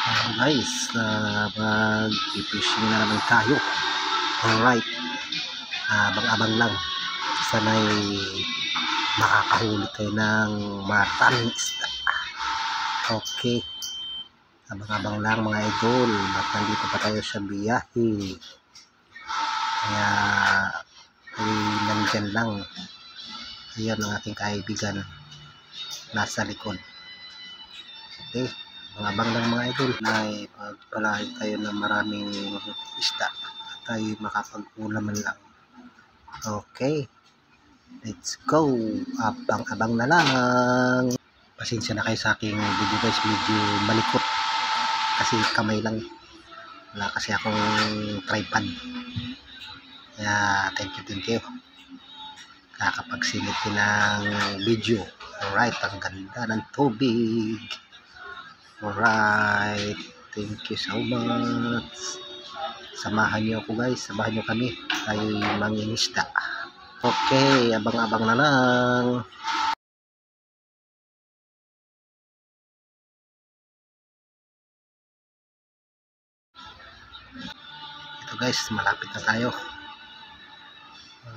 Guys, mag-fishing na naman tayo. Alright, abang-abang lang. Sana'y makakahuli tayo ng maraming isda. Okay, abang-abang lang mga idol. At nandito pa tayo sa biyahe. Kaya ay nandyan lang. Ayan ang aking kaibigan nasa likod. Okay, abang lang mga idol. Ay pagpalain tayo ng maraming isda at tayo makapag-ulaman lang. Okay, let's go. Abang-abang na lang. Pasensya na kayo sa aking video guys, medyo malikot kasi kamay lang, wala kasi akong tripod. Kaya thank you kakapagsingit din ng video. Alright, ang ganda ng tubig. Alright, thank you so much. Samahan nyo ako guys, samahan nyo kami ay mangingisda. Okay, abang-abang na lang. Ito guys, malapit na tayo.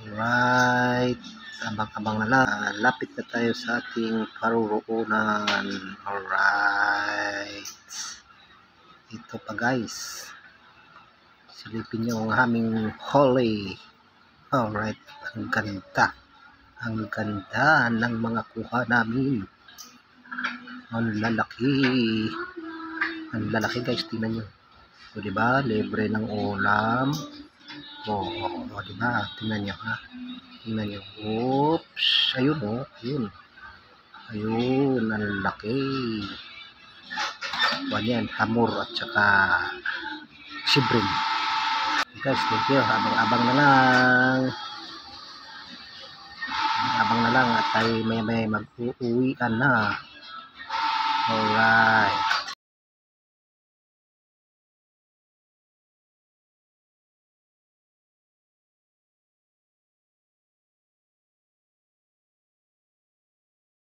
Alright, abang-abang na lang. Lapit na tayo sa ating paruroonan. Alright, ito pa guys, silipin nyo ang aming huli. Alright, ang ganda ng mga kuha namin. Ang lalaki guys, tingnan nyo. O diba, libre ng ulam. O diba, tingnan nyo ha. Tingnan nyo. Oops, ayun o, ayun, ang laki. Yan, hamor at saka sibrim. Guys, thank you. Abang na lang. Abang na lang at tayo may mag-uuwian na. Alright.